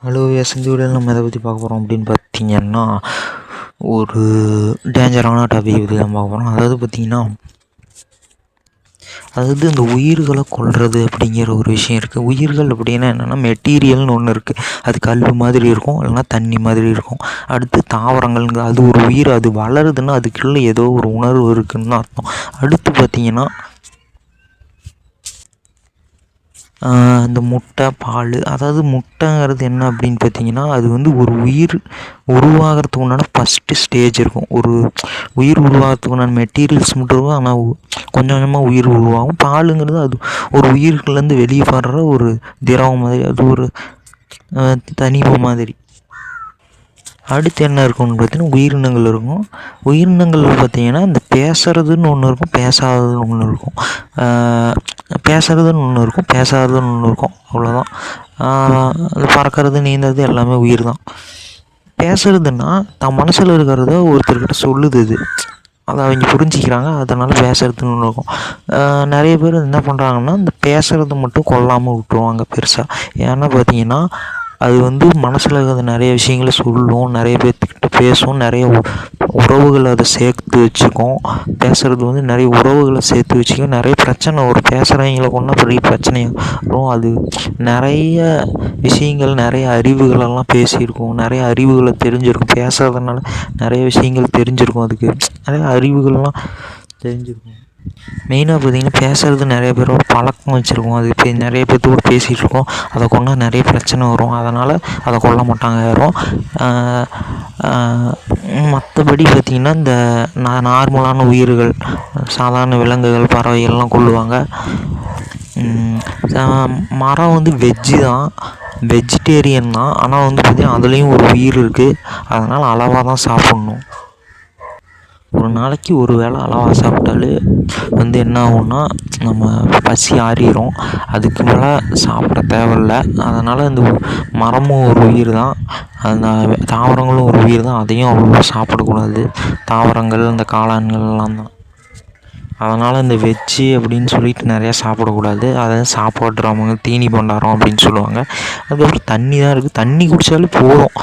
Hello yes, இந்த வீடியோவில் நம்ம எதை பற்றி பார்க்க போகிறோம் அப்படின்னு பார்த்தீங்கன்னா, ஒரு டேஞ்சரான டாபிக் பற்றி தான் பார்க்க போகிறோம். அதாவது இந்த உயிர்களை கொல்றது அப்படிங்கிற ஒரு விஷயம் இருக்குது. உயிர்கள் அப்படின்னா என்னென்னா, மெட்டீரியல்னு ஒன்று இருக்குது. அது கல் மாதிரி இருக்கும், இல்லைனா தண்ணி மாதிரி இருக்கும். அடுத்து தாவரங்கள்ங்க, அது ஒரு உயிர். அது வளருதுன்னா அதுக்குள்ள ஏதோ ஒரு உணர்வு இருக்குதுன்னு அர்த்தம். அடுத்து பார்த்திங்கன்னா, இந்த முட்டை, பால். அதாவது முட்டைங்கிறது என்ன அப்படின்னு பார்த்தீங்கன்னா, அது வந்து ஒரு உயிர் உருவாகிறதுக்கு உண்டான ஃபஸ்ட்டு ஸ்டேஜ் இருக்கும். ஒரு உயிர் உருவாகிறதுக்கு உண்டான மெட்டீரியல்ஸ் மட்டும் இருக்கும், ஆனால் கொஞ்சம் கொஞ்சமாக உயிர் உருவாகும். பாலுங்கிறது அது ஒரு உயிர்கள்லேருந்து வெளியே வர்ற ஒரு திரவம் மாதிரி, அது ஒரு தனிமம் மாதிரி. அடுத்து என்ன இருக்கும்னு பார்த்தீங்கன்னா, உயிரினங்கள் இருக்கும். உயிரினங்கள் பார்த்திங்கன்னா, இந்த பேசுகிறதுன்னு ஒன்று இருக்கும், பேசாததுன்னு ஒன்று இருக்கும். பேசுகிறதுன்னு ஒன்று இருக்கும், பேசாததுன்னு ஒன்று இருக்கும், அவ்வளோதான். அது பறக்கிறது, நீந்துறது எல்லாமே உயிர் தான். பேசுகிறதுன்னா தான் மனசில் இருக்கிறத ஒருத்தர்கிட்ட சொல்லுது. அதை அவங்க புரிஞ்சிக்கிறாங்க, அதனால் பேசுகிறதுன்னு ஒன்று இருக்கும். நிறைய பேர் என்ன பண்ணுறாங்கன்னா, இந்த பேசுகிறத மட்டும் கொல்லாமல் விட்டுருவாங்க பெருசாக. ஏன்னா பார்த்திங்கன்னா, அது வந்து மனசில் இருக்கிற நிறைய விஷயங்களை சொல்லும், நிறைய பேர்த்துக்கிட்ட பேசும், நிறைய உறவுகளை அதை சேர்த்து வச்சுக்கும். பேசுகிறது வந்து நிறைய உறவுகளை சேர்த்து வச்சுக்கும். நிறைய பிரச்சனை வரும், பேசுகிறவங்களை கொண்டா பெரிய பிரச்சனையும். அது நிறைய விஷயங்கள், நிறைய அறிவுகளெல்லாம் பேசியிருக்கும், நிறைய அறிவுகளை தெரிஞ்சிருக்கும். பேசுறதுனால நிறைய விஷயங்கள் தெரிஞ்சிருக்கும், அதுக்கு நிறைய அறிவுகள்லாம் தெரிஞ்சிருக்கும். மெயினாக பார்த்திங்கன்னா, பேசுகிறது நிறைய பேரோட பழக்கம் வச்சுருக்கோம். அது இப்போ நிறைய பேர்த்தோட பேசிகிட்ருக்கோம், அதை கொண்டா நிறைய பிரச்சனை வரும். அதனால் அதை கொல்ல மாட்டாங்க யாரும். மற்றபடி பார்த்திங்கன்னா, இந்த நார்மலான உயிர்கள், சாதாரண விலங்குகள், பறவைகள்லாம் கொல்லுவாங்க. மரம் வந்து வெஜ்ஜு தான், வெஜிடேரியன் தான். ஆனால் வந்து பார்த்திங்கன்னா, அதுலேயும் ஒரு உயிர் இருக்குது. அதனால் அளவாக தான் சாப்பிட்ணும். ஒரு நாளைக்கு ஒரு வேளை அளவாக சாப்பிட்டாலே வந்து என்ன ஆகும்னா, நம்ம பசி ஆறிடும். அதுக்கு மேலே சாப்பிட தேவையில்ல. அதனால் இந்த மரமும் ஒரு உயிர் தான், அந்த தாவரங்களும் ஒரு உயிர் தான். அதையும் அவ்வளோ சாப்பிடக்கூடாது. தாவரங்கள், இந்த காளான்கள்லாம் தான். அதனால் இந்த வெஜ்ஜு அப்படின்னு சொல்லிட்டு நிறையா சாப்பிடக்கூடாது. அதை சாப்பாடுறவங்க தீனி பண்டாரம் அப்படின்னு சொல்லுவாங்க. அதுக்கப்புறம் தண்ணி தான் இருக்குது. தண்ணி குடித்தாலே போதும்.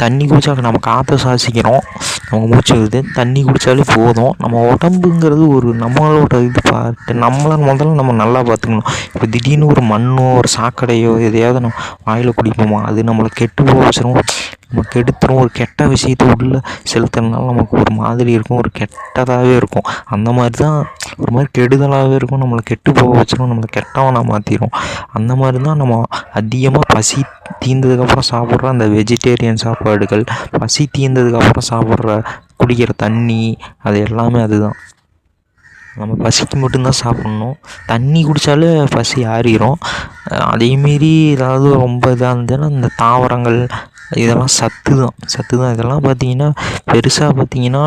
தண்ணி குடித்தா நம்ம காற்றை சுவாசிக்கிறோம், நமக்கு மூச்சு வருது. தண்ணி குடித்தாலே போதும். நம்ம உடம்புங்கிறது ஒரு நம்மளோட இது பார்த்து நம்மளை முதல்ல நம்ம நல்லா பார்த்துக்கணும். இப்போ திடீர்னு ஒரு மண்ணோ ஒரு சாக்கடையோ எதையாவது நம்ம வாயில் குடிப்போமா, அது நம்மளை கெட்டு போக வச்சிரும், நம்ம கெடுத்துரும். ஒரு கெட்ட விஷயத்தை உள்ளே செலுத்துறதுனால நமக்கு ஒரு மாதிரி இருக்கும், ஒரு கெட்டதாகவே இருக்கும். அந்த மாதிரி தான் ஒரு மாதிரி கெடுதலாகவே இருக்கும், நம்மளை கெட்டு போக வச்சிரும், நம்மளை கெட்டவனாக மாற்றிடும். அந்த மாதிரி தான் நம்ம அதிகமாக பசி தீர்ந்ததுக்கப்புறம் சாப்பிட்ற அந்த வெஜிடேரியன் சாப்பாடுகள், பசி தீர்ந்ததுக்கப்புறம் சாப்பிட்ற குடிக்கிற தண்ணி, அது எல்லாமே அதுதான். நம்ம பசிக்கு மட்டும்தான் சாப்பிட்ணும். தண்ணி குடித்தாலே பசி ஆறிடும். அதேமாரி ஏதாவது ரொம்ப இதாக இருந்ததுன்னா, இந்த தாவரங்கள் இதெல்லாம் சத்து தான். இதெல்லாம் பார்த்திங்கன்னா, பெருசாக பார்த்திங்கன்னா,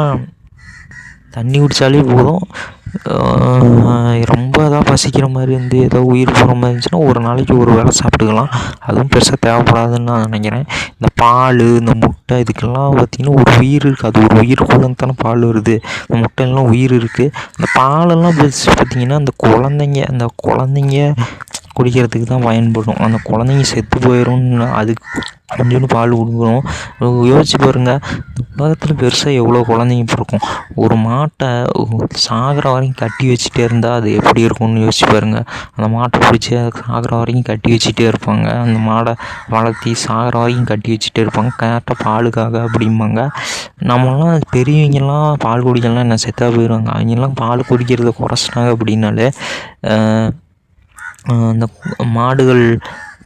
தண்ணி குடித்தாலே போதும். ரொம்ப இதாக பசிக்கிற மாதிரி இருந்து ஏதோ உயிர் போகிற மாதிரி இருந்துச்சுன்னா, ஒரு நாளைக்கு ஒரு வேளை சாப்பிட்டுக்கலாம். அதுவும் பெருசாக தேவைப்படாதுன்னு நான் நினைக்கிறேன். இந்த பால், இந்த முட்டை, இதுக்கெல்லாம் பார்த்திங்கன்னா ஒரு உயிர் இருக்குது. அது ஒரு உயிருக்குள்ளே தானே பால் வருது. இந்த முட்டையெல்லாம் உயிர் இருக்குது. இந்த பாலெல்லாம் பார்த்திங்கன்னா, அந்த குழந்தைங்க குடிக்கிறதுக்கு தான் பயன்படும். அந்த குழந்தைங்க செத்து போயிடும்னு அதுக்கு கொஞ்சோண்டு பால் கொடுக்குறோம். யோசிச்சு பாருங்கள், இந்த உலகத்தில் பெருசாக எவ்வளோ குழந்தைங்க பிறக்கும். ஒரு மாட்டை சாகிற வரைக்கும் கட்டி வச்சுட்டே இருந்தால் அது எப்படி இருக்கும்னு யோசிச்சு பாருங்கள். அந்த மாட்டை பிடிச்சி சாகிற வரைக்கும் கட்டி வச்சுட்டே இருப்பாங்க. அந்த மாடை வளர்த்தி சாகிற வரைக்கும் கட்டி வச்சுட்டே இருப்பாங்க, கரெக்டாக பாலுக்காக அப்படிம்பாங்க. நம்மளாம் பெரியவங்கெல்லாம் பால் குடிக்கலாம், என்ன செத்தா போயிடுவாங்க. அவங்கெல்லாம் பால் குடிக்கிறத குறைச்சிட்டாங்க அப்படின்னாலே, அந்த மாடுகள்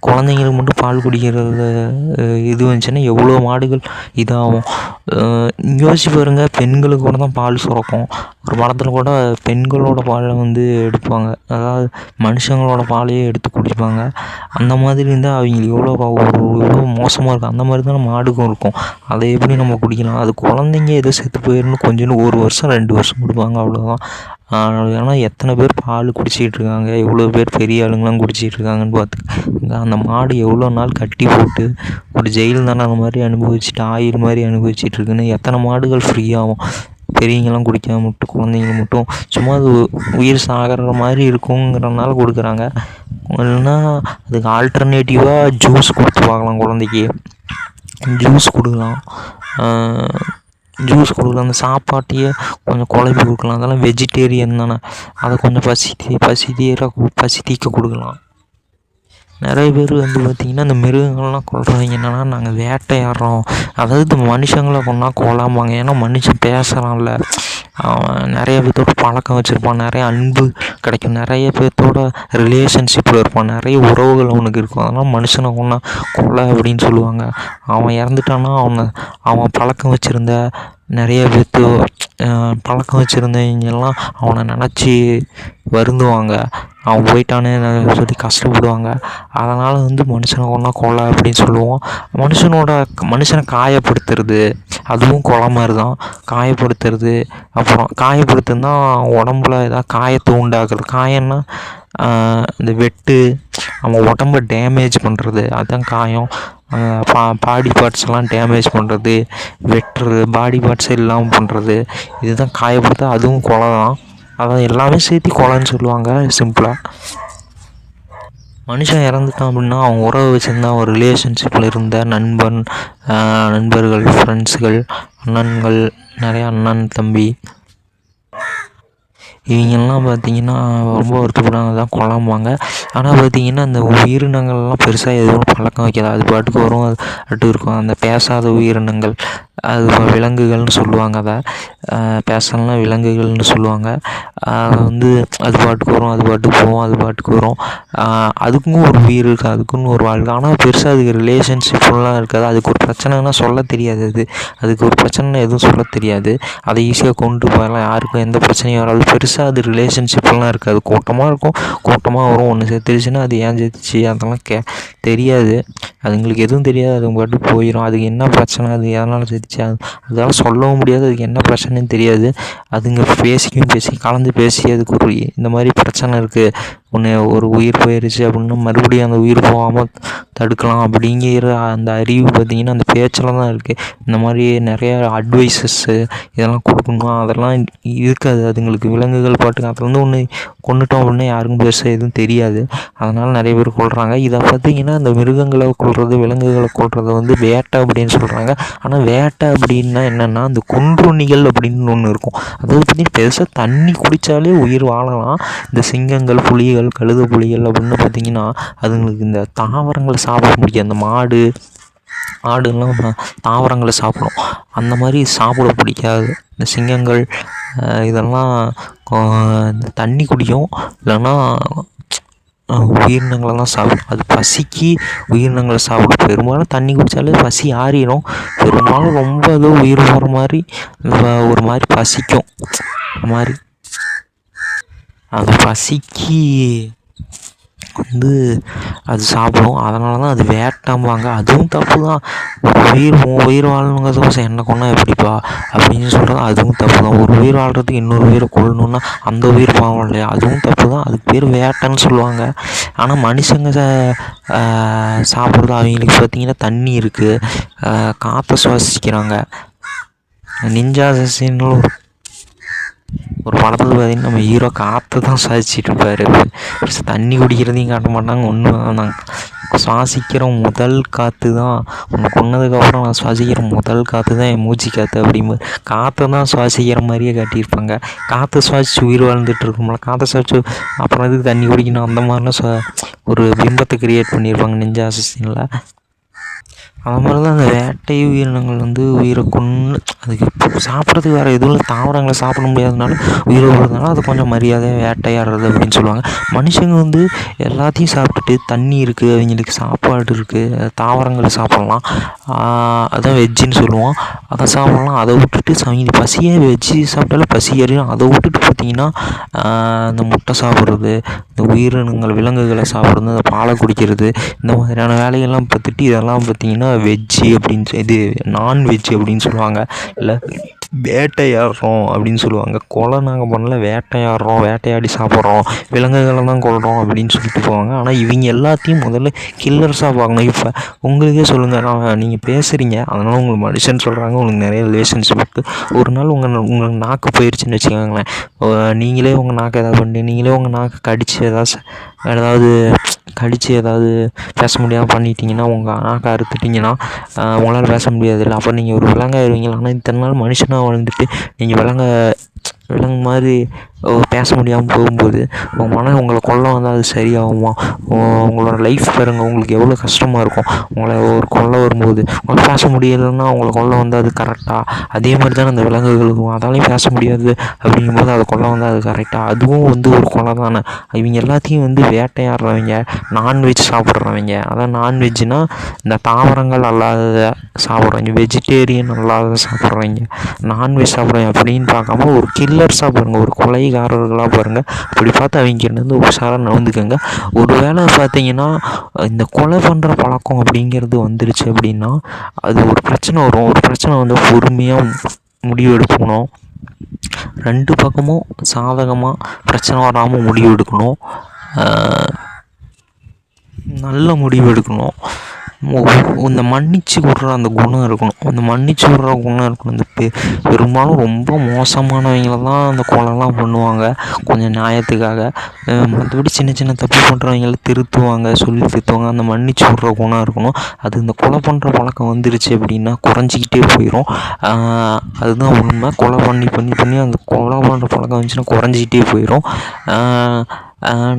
குழந்தைங்களுக்கு மட்டும் பால் குடிக்கிறது இது வந்துச்சுன்னா எவ்வளோ மாடுகள் இதாகும். யோசிச்சு பாருங்கள், பெண்களுக்கு கூட தான் பால் சுரக்கும். ஒரு படத்தில் கூட பெண்களோட பாலை வந்து எடுப்பாங்க, அதாவது மனுஷங்களோட பாலையே எடுத்து குடிப்பாங்க. அந்த மாதிரி இருந்தால் அவங்களுக்கு எவ்வளோ மோசமாக இருக்கும். அந்த மாதிரி தான் மாடுக்கும் இருக்கும். அதை எப்படி நம்ம குடிக்கலாம்? அது குழந்தைங்க ஏதோ செத்து போயிடணும் கொஞ்சோண்டு 1 வருஷம் 2 வருஷம் கொடுப்பாங்க, அவ்வளோதான். ஆனால் எத்தனை பேர் பால் குடிச்சிக்கிட்டு இருக்காங்க, எவ்வளோ பேர் பெரிய ஆளுங்களாம் குடிச்சிக்கிட்டு இருக்காங்கன்னு பார்த்துக்க. அந்த மாடு எவ்வளோ நாள் கட்டி போட்டு ஒரு ஜெயில் தானே அந்த மாதிரி அனுபவிச்சுட்டு, ஆயில் மாதிரி அனுபவிச்சுட்டு இருக்குன்னு எத்தனை மாடுகள் ஃப்ரீயாகும். பெரியவங்களாம் குடிக்காம மட்டும் குழந்தைங்க மட்டும் சும்மா அது உயிர் சாகிற மாதிரி இருக்குங்கிறனால கொடுக்குறாங்க. இல்லைன்னா அதுக்கு ஆல்டர்னேட்டிவாக ஜூஸ் கொடுத்து பார்க்கலாம். குழந்தைக்கு ஜூஸ் கொடுக்கலாம். அந்த சாப்பாட்டையே கொஞ்சம் குழம்பி கொடுக்கலாம். அதெல்லாம் வெஜிடேரியன் தானே, அதை கொஞ்சம் பசி தீக்க கொடுக்கலாம். நிறைய பேர் வந்து பார்த்திங்கன்னா இந்த மிருகங்கள்லாம் கொல்றவங்க என்னென்னா, நாங்கள் வேட்டையாடுறோம், அதாவது மனுஷங்களை கொண்டா கொல்லாமாங்க. ஏன்னா மனுஷன் பேசுகிறான்ல, அவன் நிறைய பேர்த்தோட பழக்கம் வச்சுருப்பான், நிறைய அன்பு கிடைக்கும், நிறைய பேர்த்தோட ரிலேஷன்ஷிப்பில் இருப்பான், நிறைய உறவுகள் அவனுக்கு இருக்கும். அதனால் மனுஷனை கொண்டா கொலை அப்படின்னு சொல்லுவாங்க. அவன் இறந்துட்டான்னா அவன் பழக்கம் வச்சுருந்த நிறைய பேர்த்து பழக்கம் வச்சுருந்தவங்கெல்லாம் அவனை நினச்சி வருந்துவாங்க. அவன் போயிட்டானே சொல்லி கஷ்டப்படுவாங்க. அதனால் வந்து மனுஷனை கொண்டா கொலை அப்படின்னு சொல்லுவோம். மனுஷனை காயப்படுத்துறது அதுவும் கொலை மாதிரி தான். காயப்படுத்துறது, அப்புறம் காயப்படுத்துனா உடம்புல ஏதாவது காயத்தை உண்டாக்குறது. காயம்னா இந்த வெட்டு, அவன் உடம்ப டேமேஜ் பண்ணுறது, அதுதான் காயம். பாடி பார்ட்ஸ்லாம் டேமேஜ் பண்ணுறது, வெட்டுறது, பாடி பார்ட்ஸ் இல்லாமல் பண்ணுறது, இதுதான் காயப்படுத்த. அதுவும் கொலை தான். அதான் எல்லாமே சேர்த்து கொலைன்னு சொல்லுவாங்க சிம்பிளாக. மனுஷன் இறந்துட்டான் அப்படின்னா அவங்க உறவு வச்சுருந்தா ஒரு ரிலேஷன்ஷிப்பில் இருந்த நண்பர்கள், ஃப்ரெண்ட்ஸுகள், அண்ணன்கள், நிறையா அண்ணன் தம்பி, இவங்கெல்லாம் பார்த்திங்கன்னா ரொம்ப வருத்தப்படுறாங்க, தான் கொல்லாமாங்க. ஆனால் பார்த்திங்கன்னா அந்த உயிரினங்கள்லாம் பெருசாக எதுவும் பழக்கம் வைக்காது. அது பாட்டுக்கு வரும், அது பாட்டுக்கு இருக்கும். அந்த பேசாத உயிரினங்கள், அது விலங்குகள்னு சொல்லுவாங்க. அதை பேசலாம் விலங்குகள்னு சொல்லுவாங்க. வந்து அது பாட்டுக்கு வரும், அது பாட்டுக்கு போகும், அது பாட்டுக்கு வரும். அதுக்கும் ஒரு உயிர் இருக்குது, அதுக்குன்னு ஒரு வாழ்க்கை. ஆனால் பெருசாக அதுக்கு ரிலேஷன்ஷிப்லாம் இருக்காது. அதுக்கு ஒரு பிரச்சனைனா சொல்ல தெரியாது. அதுக்கு ஒரு பிரச்சனை எதுவும் சொல்ல தெரியாது. அதை ஈஸியாக கொண்டு போயிடலாம், யாருக்கும் எந்த பிரச்சனையும் வராது. பெருசாக அது ரிலேஷன்ஷிப்லாம் இருக்காது. கூட்டமாக இருக்கும், கூட்டமாக வரும், ஒன்று செத்துருச்சுன்னா அது ஏன் செத்துச்சு அதெல்லாம் தெரியாது. அதுங்களுக்கு எதுவும் தெரியாது. அது பாட்டுக்கு போயிடும். அதுக்கு என்ன பிரச்சனை, அது எதனால் செத்துச்சு அதெல்லாம் சொல்லவும் முடியாது. அதுக்கு என்ன பிரச்சனைன்னு தெரியாது. அதுங்க பேசி கலந்து பேசி அதுக்கு ஒரு இந்த மாதிரி பிரச்சனை இருக்குது, ஒரு உயிர் போயிடுச்சு அப்படின்னா மறுபடியும் அந்த உயிர் போகாமல் தடுக்கலாம் அப்படிங்கிற அந்த அறிவு பார்த்திங்கன்னா அந்த பேச்சில் தான் இருக்குது. இந்த மாதிரி நிறைய அட்வைஸஸ்ஸு இதெல்லாம் கொடுக்கணும், அதெல்லாம் இருக்காது அதுங்களுக்கு. விலங்குகள் பாட்டுக்கு அதில் வந்து ஒன்று கொண்டுட்டோம் அப்படின்னா யாருக்கும் பெருசாக எதுவும் தெரியாது. அதனால் நிறைய பேர் கொல்றாங்க. இதை பார்த்திங்கன்னா இந்த மிருகங்களை கொல்றது, விலங்குகளை கொல்றதை வந்து வேட்டை அப்படின்னு சொல்கிறாங்க. ஆனால் வேட்டை அப்படின்னா என்னென்னா இந்த கொன்றுண்ணிகள் அப்படின்னு ஒன்று இருக்கும். அதாவது பார்த்திங்கன்னா பெருசாக தண்ணி குடித்தாலே உயிர் வாழலாம். இந்த சிங்கங்கள், புலிகள், கழுத புலிகள் அப்படின்னு பார்த்திங்கன்னா அதுங்களுக்கு இந்த தாவரங்களை சாப்பிட முடியாது. அந்த ஆடுலாம் தாவரங்களை சாப்பிடும், அந்த மாதிரி சாப்பிட பிடிக்காது. இந்த சிங்கங்கள் இதெல்லாம் தண்ணி குடிக்கும், இல்லைன்னா உயிரினங்களெல்லாம் சாப்பிடும். அது பசிக்கு உயிரினங்களை சாப்பிடும். பெரும்பாலும் தண்ணி குடித்தாலே பசி ஆறிடும். பெரும்பாலும் ரொம்ப ஏதோ உயிர் போகிற மாதிரி ஒரு மாதிரி பசிக்கும். மாதிரி அந்த பசிக்கு வந்து அது சாப்பிடும். அதனால தான் அது வேட்டாம்பாங்க. அதுவும் தப்பு தான். உயிர் வாழணுங்கிறதுக்கோசம் என்ன கொண்டா எப்படிப்பா அப்படின்னு சொல்கிறது அதுவும் தப்பு தான். ஒரு உயிர் வாழ்கிறதுக்கு இன்னொரு உயிரை கொல்லணுன்னா அந்த உயிர் பாவம் இல்லையா, அதுவும் தப்பு தான். அதுக்கு பேர் வேட்டைன்னு சொல்லுவாங்க. ஆனால் மனுஷங்க சாப்பிட்றது அவங்களுக்கு பார்த்திங்கன்னா தண்ணி இருக்குது, காற்றை சுவாசிக்கிறாங்க. நிஞ்சா அசசின்னு ஒரு படத்தில் பார்த்திங்கன்னா நம்ம ஹீரோ காற்று தான் சுவாசிச்சுட்டு இருப்பார். தண்ணி குடிக்கிறதையும் காட்ட மாட்டாங்க, ஒன்றும் வேணாங்க. சுவாசிக்கிற முதல் காற்று தான், உன்னை கொன்னதுக்கப்புறம் நான் சுவாசிக்கிற முதல் காற்று தான் என் மூச்சு காற்று அப்படின்னு காற்றை தான் சுவாசிக்கிற மாதிரியே காட்டியிருப்பாங்க. காற்று சுவாசித்து உயிர் வாழ்ந்துட்டு இருக்கும்ல, காற்றை சுவாசித்து அப்புறம் இதுக்கு தண்ணி குடிக்கணும் அந்த மாதிரிலாம் ஒரு பிம்பத்தை கிரியேட் பண்ணியிருப்பாங்க நிஞ்சா அசசினில். அது மாதிரி தான் அந்த வேட்டை உயிரினங்கள் வந்து உயிரை அதுக்கு சாப்பிட்றதுக்கு வேறு எதுவும் இல்லை, தாவரங்களை சாப்பிட முடியாததுனால உயிரை விடுறதுனால அது கொஞ்சம் மரியாதையாக வேட்டையாடுறது அப்படின்னு சொல்லுவாங்க. மனுஷங்க வந்து எல்லாத்தையும் சாப்பிட்டுட்டு தண்ணி இருக்குது, அவங்களுக்கு சாப்பாடு இருக்குது, தாவரங்களை சாப்பிட்லாம், அதான் வெஜ்ஜுன்னு சொல்லுவோம், அதை சாப்பிட்லாம். அதை விட்டுட்டு அவங்க பசியை வெஜ்ஜு சாப்பிட்டாலும் பசி ஏறிடும். அதை விட்டுட்டு பார்த்திங்கன்னா இந்த முட்டை சாப்பிட்றது, இந்த உயிரினங்கள் விலங்குகளை சாப்பிட்றது, இந்த பாலை குடிக்கிறது, இந்த மாதிரியான வேலைகள்லாம் பார்த்துட்டு இதெல்லாம் பார்த்திங்கன்னா வெஜ்ஜு அப்படின்னு இது நான்வெஜ் அப்படின்னு சொல்லுவாங்க. இல்லை வேட்டையாடுறோம் அப்படின்னு சொல்லுவாங்க. கொலை நாங்கள் பண்ணல, வேட்டையாடுறோம், வேட்டையாடி சாப்பிட்றோம், விலங்குகளை தான் கொல்கிறோம் அப்படின்னு சொல்லிட்டு போவாங்க. ஆனால் இவங்க எல்லாத்தையும் முதல்ல கில்லர்ஸாக பார்க்கணும். இப்போ உங்களுக்கே சொல்லுங்கள், நீங்கள் பேசுகிறீங்க, அதனால் உங்களுக்கு மனுஷன் சொல்கிறாங்க, உங்களுக்கு நிறைய ரிலேஷன்ஷிப் இருக்குது. ஒரு நாள் உங்கள் நாக்கு போயிடுச்சுன்னு வச்சுக்கோங்களேன், நீங்களே உங்கள் நாக்கை ஏதாவது பண்ணி, நீங்களே உங்கள் நாக்கை கடித்து ஏதாவது பேச முடியாமல் பண்ணிட்டீங்கன்னா, உங்கள் நாக்கை அறுத்துட்டிங்கன்னா உங்களால் பேச முடியாதுல்ல. அப்போ நீங்கள் ஒரு விலங்காயிருவீங்களா? ஆனால் இத்தனை நாள் மனுஷனாக வாழ்ந்துட்டு நீங்கள் விலங்கு மாதிரி பேச முடியாமல் போகும்போது உங்கள் மனம் உங்களை கொல்ல வந்தால் அது சரியாகுமா? உங்களோட லைஃப் பாருங்கள், உங்களுக்கு எவ்வளோ கஷ்டமாக இருக்கும். உங்களை ஒரு கொல்ல வரும்போது உங்களால் பேச முடியலைன்னா உங்களை கொல்ல வந்தால் அது கரெக்டாக? அதே மாதிரி தான் அந்த விலங்குகளுக்கும், அதாலையும் பேச முடியாது அப்படிங்கும்போது அதை கொல்ல வந்தால் அது கரெக்டாக? அதுவும் ஒரு கொலை தானே. இவங்க எல்லாத்தையும் வேட்டையாடுறவங்க, நான்வெஜ் சாப்பிட்றவங்க, அதான் நான்வெஜ்னால் இந்த தாவரங்கள் அல்லாத சாப்பிட்றவங்க, வெஜிடேரியன் அல்லாத சாப்பிட்றவங்க, நான்வெஜ் சாப்பிட்றவங்க அப்படின்னு பார்க்காம ஒரு கில்லர்ஸாக பாருங்கள், ஒரு கொலைகாரர்களாக பாருங்கள். அப்படி பார்த்து அவங்கிட்டேருந்து உஷாராக நடந்துக்கோங்க. ஒரு வேளை பார்த்தீங்கன்னா இந்த கொலை பண்ணுற பழக்கம் அப்படிங்கிறது வந்துருச்சு அப்படின்னா அது ஒரு பிரச்சனை வரும். ஒரு பிரச்சனை பொறுமையாக முடிவு எடுக்கணும். 2 பக்கமும் சாதகமாக பிரச்சனை வராமல் முடிவு எடுக்கணும். நல்ல முடிவு எடுக்கணும். இந்த மன்னிச்சு விட்ற அந்த குணம் இருக்கணும். அந்த மன்னிச்சு விட்ற குணம் இருக்கணும். இந்த பெரும்பாலும் ரொம்ப மோசமானவங்கள தான் அந்த கொலைலாம் பண்ணுவாங்க, கொஞ்சம் நியாயத்துக்காக. மற்றபடி சின்ன சின்ன தப்பு பண்ணுறவங்கள திருத்துவாங்க, சொல்லி திருத்துவாங்க. அந்த மன்னிச்சு விட்ற குணம் இருக்கணும். அது இந்த கொலை பண்ணுற பழக்கம் வந்துருச்சு அப்படின்னா குறைஞ்சிக்கிட்டே போயிடும். அதுதான் உண்மை. கொலை பண்ணி பண்ணி பண்ணி அந்த கொலை பண்ணுற பழக்கம் வந்துச்சுன்னா குறைஞ்சிக்கிட்டே போயிடும்.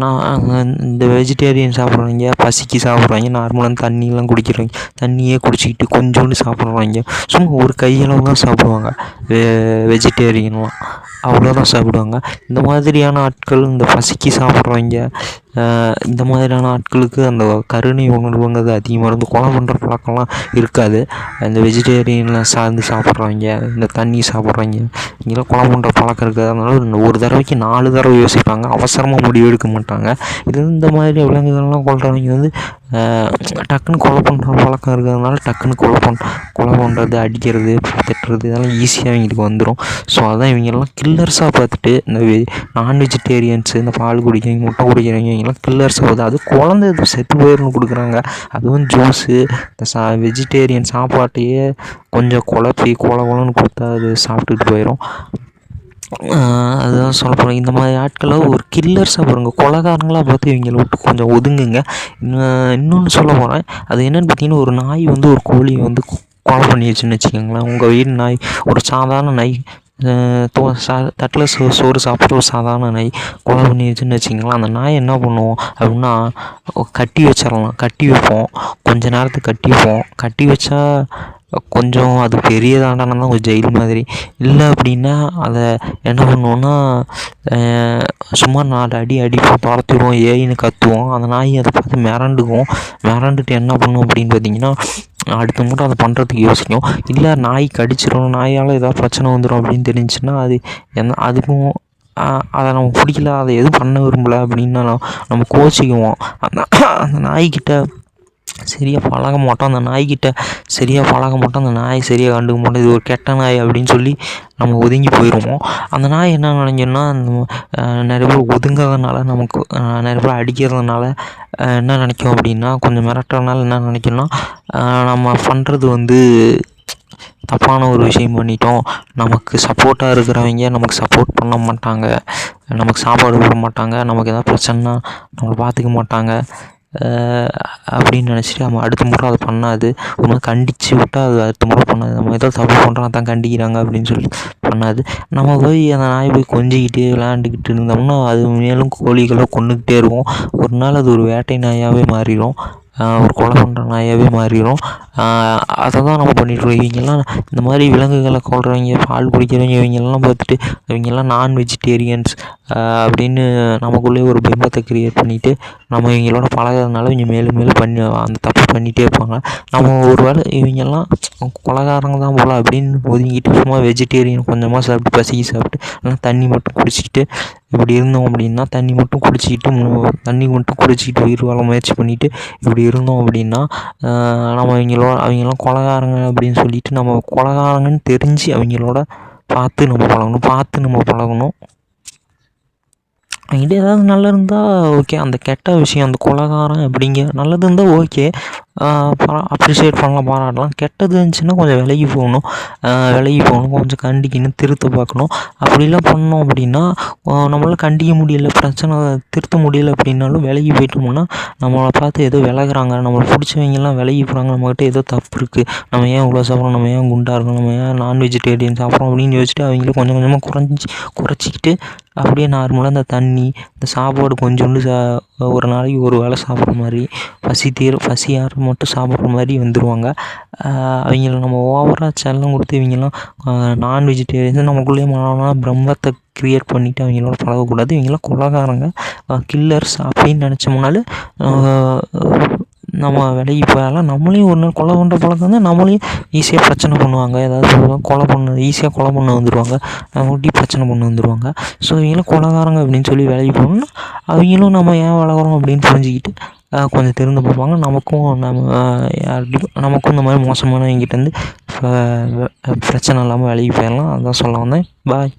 நான் இந்த வெஜிடேரியன் சாப்பிட்றவங்க, பசிக்கு சாப்பிட்றவங்க, நார்மலாக தண்ணியெலாம் குடிக்கிறவங்க, தண்ணியே குடிச்சிக்கிட்டு கொஞ்சோண்டு சாப்பிட்றவங்க, சும்மா ஒரு கையளவு தான் சாப்பிடுவாங்க. வெஜிடேரியன்லாம் அவ்வளோதான் சாப்பிடுவாங்க. இந்த மாதிரியான ஆட்கள், இந்த பசிக்கு சாப்பிட்றவங்க, இந்த மாதிரியான ஆட்களுக்கு அந்த கருணை உணர்வுங்கிறது அதிகமாக இருந்து கொலை பண்ணுற பழக்கம்லாம் இருக்காது. இந்த வெஜிடேரியனில் சார்ந்து சாப்பிட்றவங்க, இந்த தண்ணி சாப்பிட்றவங்க, இங்கெல்லாம் கொலை பண்ணுற பழக்கம் இருக்காது. அதனால ஒரு தடவைக்கு 4 தடவை யோசிப்பாங்க, அவசரமாக முடிவு எடுக்க மாட்டாங்க. இது இந்த மாதிரி விலங்குகள்லாம் கொல்றவங்க டக்குன்னு கொலை பண்ணுற பழக்கம் இருக்கிறதுனால டக்குன்னு கொலை பண்ணுறது, அடிக்கிறது, திட்டுறது இதெல்லாம் ஈஸியாக அவங்களுக்கு வந்துடும். ஸோ அதான் இவங்கெல்லாம் கில்லர்ஸாக பார்த்துட்டு இந்த நான் வெஜிடேரியன்ஸு, இந்த பால் குடிக்கிறவங்க, முட்டை குடிக்கிறவங்க, இவங்கெல்லாம் கில்லர்ஸாக வருது. அது குழந்தை செத்து போயிடும்னு கொடுக்குறாங்க. அதுவும் ஜூஸு, இந்த வெஜிடேரியன் சாப்பாட்டையே கொஞ்சம் குழப்பி கொலன்னு கொடுத்தா அது சாப்பிட்டுட்டு போயிடும். அதுதான் சொல்ல போகிறேன். இந்த மாதிரி ஆட்களை ஒரு கில்லர்ஸாக பாருங்கள், கொலைகாரங்களாக பார்த்து இவங்களை விட்டு கொஞ்சம் ஒதுங்குங்க. இன்னொன்று சொல்ல போகிறேன், அது என்னென்னு பார்த்தீங்கன்னா, ஒரு நாய் ஒரு கோழியை கொலை பண்ணிடுச்சுன்னு வச்சுக்கோங்களேன். உங்கள் வீடு நாய், ஒரு சாதாரண நாய், தட்டில் சோறு சாப்பிட்ற ஒரு சாதாரண நாய் கொலை பண்ணிடுச்சுன்னு வச்சுக்கோங்களேன். அந்த நாய் என்ன பண்ணுவோம் அப்படின்னா, கட்டி வச்சிடலாம். கட்டி வைப்போம், கொஞ்ச நேரத்துக்கு கட்டி வச்சா கொஞ்சம் அது பெரிய தண்டனை தான், கொஞ்சம் ஜெயில் மாதிரி. இல்லை அப்படின்னா அதை என்ன பண்ணுவோன்னா, சும்மா 4 அடி அடிப்போம், துரத்திடுவோம், ஏன்னு கத்துவோம். அந்த நாய் அதை பார்த்து மிரண்டுட்டு என்ன பண்ணும் அப்படின்னு பார்த்தீங்கன்னா, அடுத்த முறை அதை பண்ணுறதுக்கு யோசிக்கும். இல்லை நாய் கடிச்சிடும், நாயால் ஏதாவது பிரச்சனை வந்துடும் அப்படின்னு தெரிஞ்சுன்னா அதுக்கும் அதை நம்ம பிடிக்கல, அதை எதுவும் பண்ண விரும்பலை அப்படின்னா நம்ம கோச்சிக்குவோம். அந்த நாய்கிட்ட சரியாக பழக மாட்டோம். அந்த நாய் சரியாக கண்டுக்க மாட்டோம். இது ஒரு கெட்ட நாய் அப்படின்னு சொல்லி நம்ம ஒதுங்கி போயிடுவோம். அந்த நாய் என்ன நினைக்கும்னா, நிறைய பேர் ஒதுங்காதனால, நமக்கு நிறைய பேர் அடிக்கிறதுனால என்ன நினைக்கும் அப்படின்னா, கொஞ்சம் மிரட்டுறதுனால என்ன நினைக்கும்னா, நம்ம பண்ணுறது தப்பான ஒரு விஷயம் பண்ணிட்டோம், நமக்கு சப்போர்ட்டாக இருக்கிறவங்க நமக்கு சப்போர்ட் பண்ண மாட்டாங்க, நமக்கு சாப்பாடு போட மாட்டாங்க, நமக்கு எதாவது பிரச்சனைனா நம்மளை பார்த்துக்க மாட்டாங்க அப்படின்னு நினச்சிட்டு நம்ம அடுத்த முறை அதை பண்ணாது. ஒரு மாதிரி கண்டித்து விட்டால் அது அடுத்த முறை பண்ணாது. நம்ம ஏதோ தப்பு பண்ணுறோம், அதான் கண்டிக்கிறாங்க அப்படின்னு சொல்லி பண்ணாது. நம்ம போய் அந்த நாயை கொஞ்சிக்கிட்டு விளையாண்டுக்கிட்டு இருந்தோம்னா அது மேலும் கோழிகளை கொன்றுக்கிட்டே இருக்கும். ஒரு நாள் அது ஒரு வேட்டை நாயாகவே மாறிடும், ஒரு கொலை பண்ணுற நாயாகவே மாறிடும். அதை தான் நம்ம பண்ணிகிட்ருக்கோம். இவங்கெல்லாம் இந்த மாதிரி விலங்குகளை கொல்றவங்க, பால் குடிக்கிறவங்க, இவங்கெல்லாம் பார்த்துட்டு இவங்கெல்லாம் நான் வெஜிடேரியன்ஸ் அப்படின்னு நமக்குள்ளேயே ஒரு பிம்பத்தை க்ரியேட் பண்ணிவிட்டு நம்ம இவங்களோட பழகிறதுனால இவங்க மேலும் மேலும் அந்த தப்பு பண்ணிகிட்டே இருப்பாங்க. நம்ம ஒரு வேளை இவங்கெல்லாம் கொலைகாரங்க தான் போல் அப்படின்னு ஒதுங்கிட்டு சும்மா வெஜிடேரியன் கொஞ்சமாக சாப்பிட்டு பசிக்கு சாப்பிட்டு இல்லைனா தண்ணி மட்டும் குடிச்சிக்கிட்டு இப்படி இருந்தோம் அப்படின்னா, தண்ணி மட்டும் குடிச்சிக்கிட்டு உயிர் வாழ முயற்சி பண்ணிவிட்டு இப்படி இருந்தோம் அப்படின்னா, நம்ம அவங்கெல்லாம் கொலைகாரங்க அப்படின்னு சொல்லிட்டு நம்ம கொலைகாரங்கன்னு தெரிஞ்சு அவங்களோட பார்த்து நம்ம பழகணும். அவங்ககிட்ட ஏதாவது நல்லது இருந்தால் ஓகே, அந்த கெட்ட விஷயம், அந்த கொலைகாரன் அப்படிங்க நல்லது இருந்தால் ஓகே, அப்ரிஷியேட் பண்ணலாம், பாராட்டலாம். கெட்டது இருந்துச்சுன்னா கொஞ்சம் விலகி போகணும், கொஞ்சம் கண்டிக்கணும், திருத்த பார்க்கணும். அப்படிலாம் பண்ணோம் அப்படின்னா நம்மளால் கண்டிக்க முடியல, பிரச்சனை திருத்த முடியல அப்படின்னாலும் விலகி போயிட்டோம்னா நம்மளை பார்த்து ஏதோ விலகுறாங்க, நம்மளை பிடிச்சவங்கலாம் விலகி போகிறாங்க, நம்மக்கிட்ட ஏதோ தப்பு இருக்குது, நம்ம ஏன் இவ்வளோ சாப்பிட்றோம், நம்ம ஏன் குண்டாக இருக்கோம், நம்ம ஏன் நான் வெஜிடேரியன் சாப்பிட்றோம் அப்படின்னு யோசிச்சுட்டு அவங்களும் கொஞ்சம் கொஞ்சமாக குறைச்சிக்கிட்டு அப்படியே நார்மலாக இந்த தண்ணி, இந்த சாப்பாடு கொஞ்சோண்டு ஒரு நாளைக்கு ஒரு வேளை சாப்பிட்ற மாதிரி, பசி ஆற மட்டும் சாப்பிட்ற மாதிரி வந்துடுவாங்க. அவங்கள நம்ம ஓவராக செல்லம் கொடுத்து இவங்கெல்லாம் நான் வெஜிடேரியன்ஸ் நமக்குள்ளேயே பிரம்மத்தை க்ரியேட் பண்ணிவிட்டு அவங்களோட பழகக்கூடாது. இவங்கெல்லாம் கொலைகாரங்க, கில்லர்ஸ் அப்படின்னு நினச்சோம்னாலே நம்ம விலகி போயிடலாம். நம்மளையும் ஒரு நாள் கொலை பண்ணுற பழக்கம் வந்து நம்மளையும் ஈஸியாக பிரச்சனை பண்ணுவாங்க, ஏதாவது ஈஸியாக கொலை பண்ண வந்துடுவாங்க, நம்மகிட்ட பிரச்சனை பண்ண வந்துடுவாங்க. ஸோ இவங்களும் கொலைகாரங்க அப்படின்னு சொல்லி விலகி போகணும்னா அவங்களும் நம்ம ஏன் விலகுறோம் அப்படின்னு புரிஞ்சுக்கிட்டு கொஞ்சம் திருந்து பார்ப்பாங்க. நமக்கும் இந்த மாதிரி மோசமானவங்கிட்டேருந்து பிரச்சனை இல்லாமல் விலகி போயிடலாம். அதான் சொல்ல வந்தேன். பாய்.